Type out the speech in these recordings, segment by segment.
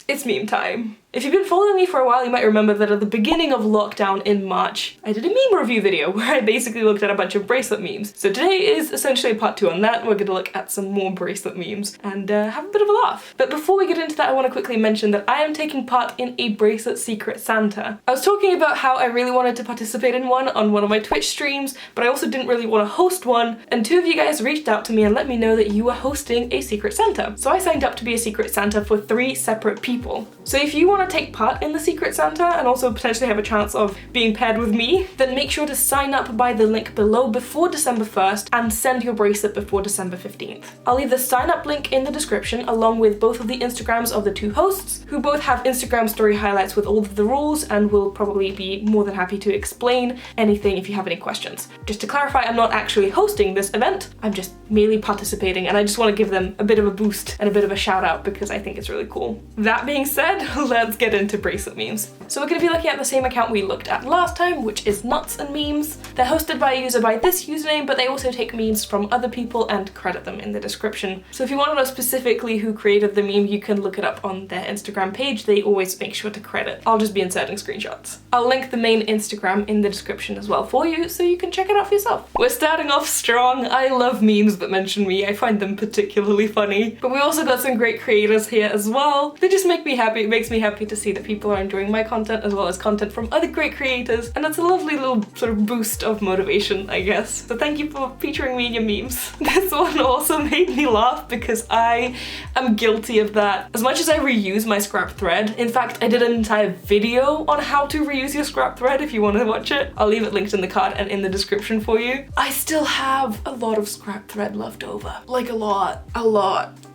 it's meme time. If you've been following me for a while, you might remember that at the beginning of lockdown in March, I did a meme review video where I basically looked at a bunch of bracelet memes. So today is essentially part 2 on that. We're gonna look at some more bracelet memes and have a bit of a laugh. But before we get into that, I want to quickly mention that I am taking part in a bracelet Secret Santa. I was talking about how I really wanted to participate in one on one of my Twitch streams, but I also didn't really want to host one, and 2 of you guys reached out to me and let me know that you were hosting a Secret Santa. So I signed up to be a Secret Santa for 3 separate people. So if you want to take part in the Secret Santa and also potentially have a chance of being paired with me, then make sure to sign up by the link below before December 1st and send your bracelet before December 15th. I'll leave the sign up link in the description along with both of the Instagrams of the 2 hosts, who both have Instagram story highlights with all of the rules and will probably be more than happy to explain anything if you have any questions. Just to clarify, I'm not actually hosting this event, I'm just merely participating, and I just want to give them a bit of a boost and a bit of a shout out because I think it's really cool. That being said, let's get into bracelet memes. So we're going to be looking at the same account we looked at last time, which is Nuts and Memes. They're hosted by a user by this username, but they also take memes from other people and credit them in the description. So if you want to know specifically who created the meme, you can look it up on their Instagram page. They always make sure to credit. I'll just be inserting screenshots. I'll link the main Instagram in the description as well for you, so you can check it out for yourself. We're starting off strong. I love memes that mention me. I find them particularly funny. But we also got some great creators here as well. They just make me happy. It makes me happy to see that people are enjoying my content as well as content from other great creators, and that's a lovely little sort of boost of motivation, I guess. So thank you for featuring me in your memes. This one also made me laugh because I am guilty of that. As much as I reuse my scrap thread, in fact I did an entire video on how to reuse your scrap thread if you want to watch it. I'll leave it linked in the card and in the description for you. I still have a lot of scrap thread left over. Like a lot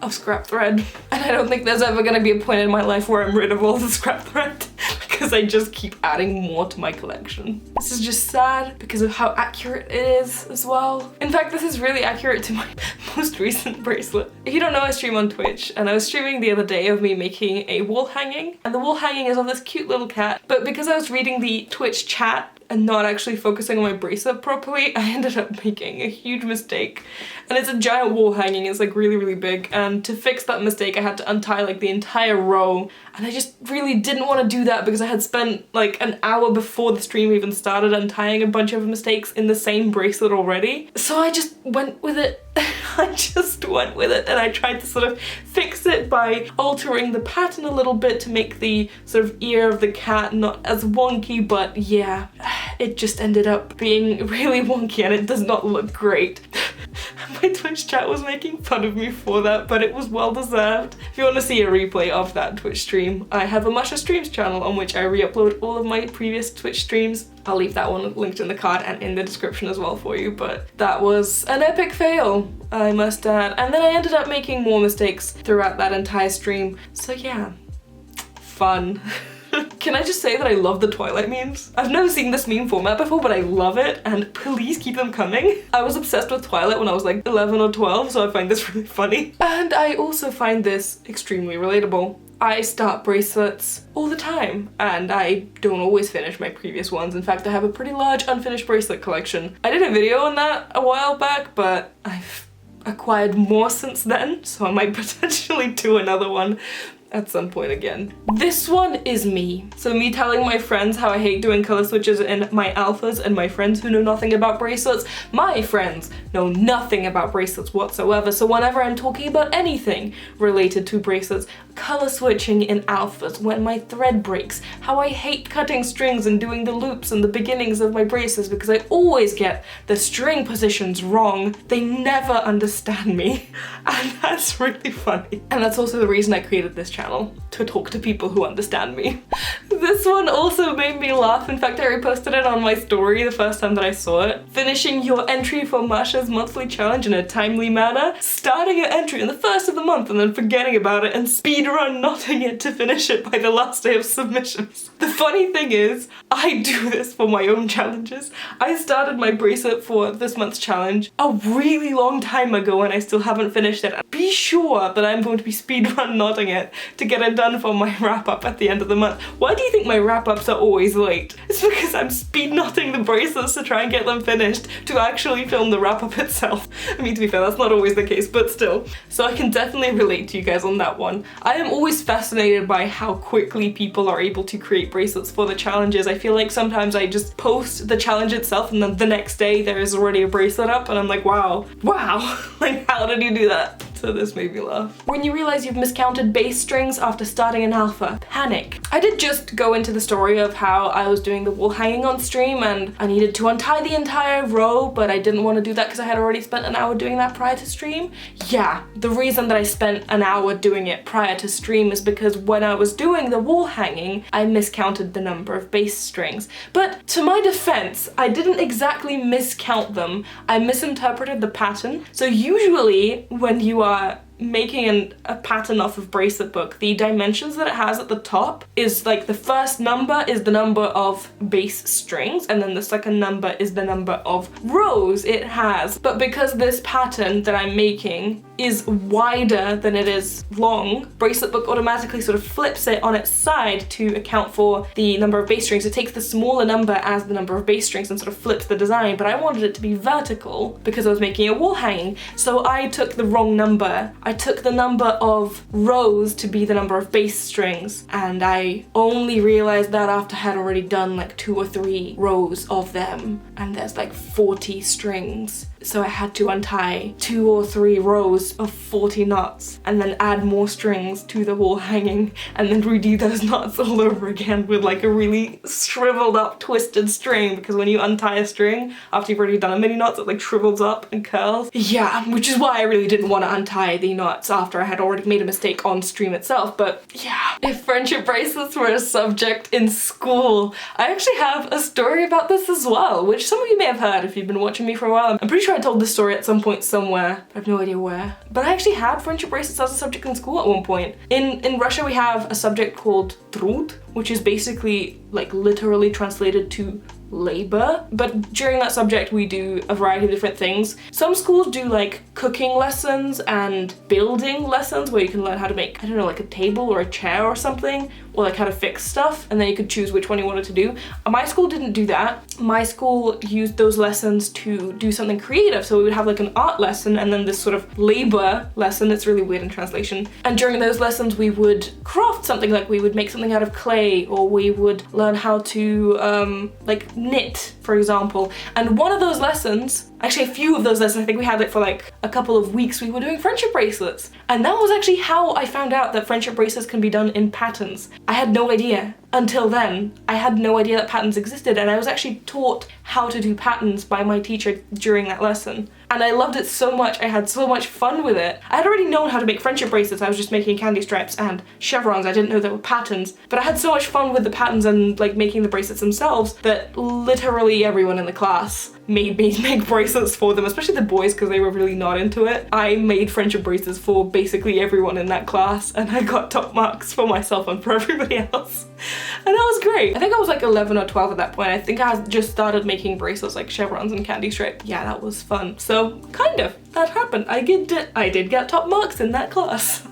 of scrap thread. And I don't think there's ever gonna be a point in my life where I'm rid of all the scrap thread because I just keep adding more to my collection. This is just sad because of how accurate it is as well. In fact, this is really accurate to my most recent bracelet. If you don't know, I stream on Twitch, and I was streaming the other day of me making a wall hanging, and the wall hanging is of this cute little cat, but because I was reading the Twitch chat and not actually focusing on my bracelet properly, I ended up making a huge mistake. And it's a giant wall hanging, it's like really big, and to fix that mistake I had to untie like the entire row, and I just really didn't want to do that because I had spent like an hour before the stream even started untying a bunch of mistakes in the same bracelet already. So I just went with it. I just went with it, and I tried to sort of fix it by altering the pattern a little bit to make the sort of ear of the cat not as wonky, but yeah, it just ended up being really wonky and it does not look great. My Twitch chat was making fun of me for that, but it was well deserved. If you want to see a replay of that Twitch stream, I have a Masha streams channel on which I re-upload all of my previous Twitch streams. I'll leave that one linked in the card and in the description as well for you, but that was an epic fail, I must add. And then I ended up making more mistakes throughout that entire stream, so yeah, fun. Can I just say that I love the Twilight memes? I've never seen this meme format before, but I love it, and please keep them coming. I was obsessed with Twilight when I was like 11 or 12, so I find this really funny. And I also find this extremely relatable. I start bracelets all the time, and I don't always finish my previous ones. In fact, I have a pretty large unfinished bracelet collection. I did a video on that a while back, but I've acquired more since then, so I might potentially do another one at some point again. This one is me. So me telling my friends how I hate doing color switches in my alphas, and my friends who know nothing about bracelets, my friends know nothing about bracelets whatsoever, so whenever I'm talking about anything related to bracelets, color switching in alphas, when my thread breaks, how I hate cutting strings and doing the loops and the beginnings of my bracelets because I always get the string positions wrong. They never understand me, and that's really funny. And that's also the reason I created this channel, to talk to people who understand me. This one also made me laugh. In fact, I reposted it on my story the first time that I saw it. Finishing your entry for Masha's monthly challenge in a timely manner, starting your entry on the first of the month and then forgetting about it and speedrun knotting it to finish it by the last day of submissions. The funny thing is, I do this for my own challenges. I started my bracelet for this month's challenge a really long time ago and I still haven't finished it. Be sure that I'm going to be speedrun knotting it to get it done for my wrap up at the end of the month. Why do you think my wrap ups are always late? It's because I'm speed knotting the bracelets to try and get them finished. finished to actually film the wrap-up itself. I mean, to be fair, that's not always the case, but still. So I can definitely relate to you guys on that one. I am always fascinated by how quickly people are able to create bracelets for the challenges. I feel like sometimes I just post the challenge itself and then the next day there is already a bracelet up and I'm like, wow, like how did you do that? So this made me laugh. When you realize you've miscounted bass strings after starting an alpha, panic. I did just go into the story of how I was doing the wall hanging on stream and I needed to untie the entire row, but I didn't want to do that because I had already spent an hour doing that prior to stream. Yeah, the reason that I spent an hour doing it prior to stream is because when I was doing the wall hanging, I miscounted the number of bass strings. But to my defense, I didn't exactly miscount them. I misinterpreted the pattern. So usually when you are making a pattern off of bracelet book, the dimensions that it has at the top is like the first number is the number of bass strings and then the second number is the number of rows it has. But because this pattern that I'm making is wider than it is long, bracelet book automatically sort of flips it on its side to account for the number of bass strings. It takes the smaller number as the number of bass strings and sort of flips the design, but I wanted it to be vertical because I was making a wall hanging. So I took the wrong number. I took the number of rows to be the number of bass strings, and I only realized that after I had already done like 2 or 3 rows of them, and there's like 40 strings. So I had to untie 2 or 3 rows of 40 knots and then add more strings to the wall hanging and then redo those knots all over again with like a really shriveled up twisted string, because when you untie a string after you've already done a many knots it like shrivels up and curls. Yeah, which is why I really didn't want to untie the knots after I had already made a mistake on stream itself. But yeah, if friendship bracelets were a subject in school, I actually have a story about this as well, which some of you may have heard if you've been watching me for a while. I'm pretty sure I told this story at some point somewhere. I have no idea where. But I actually had friendship bracelets as a subject in school at one point. In Russia we have a subject called trud, which is basically like literally translated to labor, but during that subject we do a variety of different things. Some schools do like cooking lessons and building lessons where you can learn how to make, I don't know, like a table or a chair or something, or like how to fix stuff, and then you could choose which one you wanted to do. My school didn't do that. My school used those lessons to do something creative, so we would have like an art lesson and then this sort of labor lesson. It's really weird in translation. And during those lessons we would craft something, like we would make something out of clay, or we would learn how to like knit, for example. And one of those lessons, actually a few of those lessons, I think we had it for like a couple of weeks, we were doing friendship bracelets. And that was actually how I found out that friendship bracelets can be done in patterns. I had no idea. Until then, I had no idea that patterns existed, and I was actually taught how to do patterns by my teacher during that lesson. And I loved it so much, I had so much fun with it. I had already known how to make friendship bracelets, I was just making candy stripes and chevrons, I didn't know there were patterns. But I had so much fun with the patterns and like making the bracelets themselves that literally everyone in the class made me make bracelets for them, especially the boys because they were really not into it. I made friendship bracelets for basically everyone in that class, and I got top marks for myself and for everybody else. And that was great. I think I was like 11 or 12 at that point. I think I had just started making bracelets like chevrons and candy stripe. Yeah, that was fun. So kind of, that happened. I did get top marks in that class.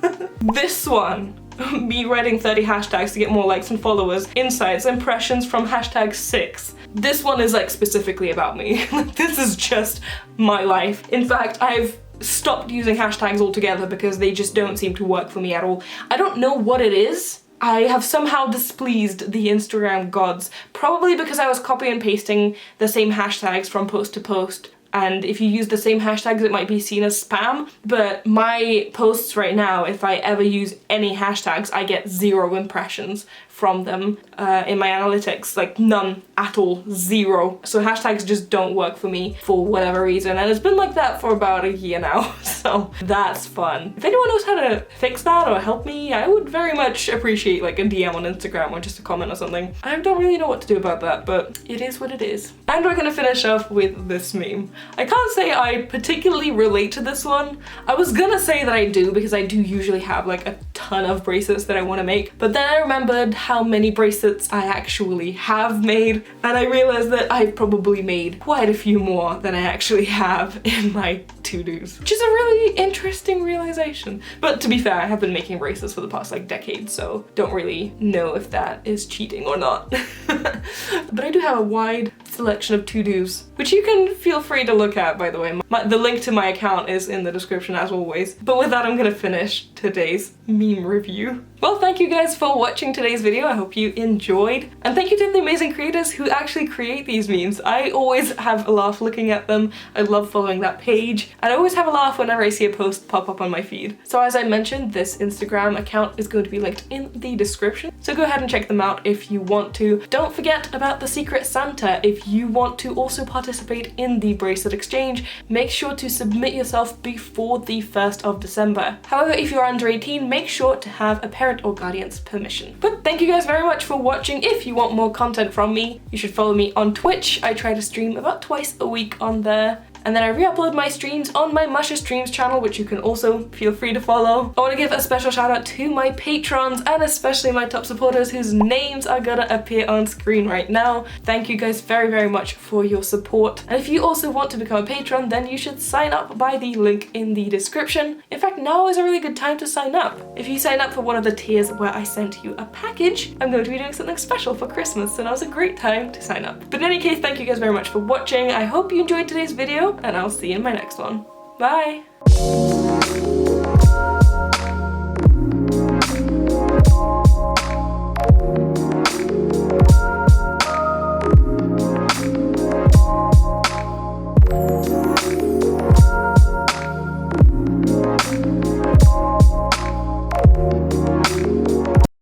This one, me writing 30 hashtags to get more likes and followers, insights, impressions from #6. This one is like specifically about me. This is just my life. In fact, I've stopped using hashtags altogether because they just don't seem to work for me at all. I don't know what it is. I have somehow displeased the Instagram gods, probably because I was copy and pasting the same hashtags from post to post, and if you use the same hashtags it might be seen as spam, but my posts right now, if I ever use any hashtags, I get 0 impressions from them in my analytics, like none at all, 0. So hashtags just don't work for me for whatever reason, and it's been like that for about a year now, so that's fun. If anyone knows how to fix that or help me, I would very much appreciate like a DM on Instagram or just a comment or something. I don't really know what to do about that, but it is what it is. And we're gonna finish off with this meme. I can't say I particularly relate to this one. I was gonna say that I do because I do usually have like a ton of bracelets that I want to make, but then I remembered how many bracelets I actually have made, and I realized that I've probably made quite a few more than I actually have in my to-dos, which is a really interesting realization. But to be fair, I have been making bracelets for the past like decade, so don't really know if that is cheating or not. But I do have a wide selection of to-dos, which you can feel free to look at, by the way. The link to my account is in the description as always. But with that, I'm gonna finish today's meme review. Well, thank you guys for watching today's video. I hope you enjoyed. And thank you to the amazing creators who actually create these memes. I always have a laugh looking at them. I love following that page. And I always have a laugh whenever I see a post pop up on my feed. So as I mentioned, this Instagram account is going to be linked in the description. So go ahead and check them out if you want to. Don't forget about the Secret Santa. If you want to also participate in the bracelet exchange, make sure to submit yourself before the 1st of December. However, if you're under 18, make sure to have a parent or guardian's permission. But thank you guys very much for watching. If you want more content from me, you should follow me on Twitch. I try to stream about twice a week on there. And then I re-upload my streams on my Masha Streams channel, which you can also feel free to follow. I want to give a special shout out to my patrons and especially my top supporters whose names are gonna appear on screen right now. Thank you guys very, very much for your support. And if you also want to become a patron, then you should sign up by the link in the description. In fact, now is a really good time to sign up. If you sign up for one of the tiers where I sent you a package, I'm going to be doing something special for Christmas, so now's a great time to sign up. But in any case, thank you guys very much for watching. I hope you enjoyed today's video, and I'll see you in my next one. Bye!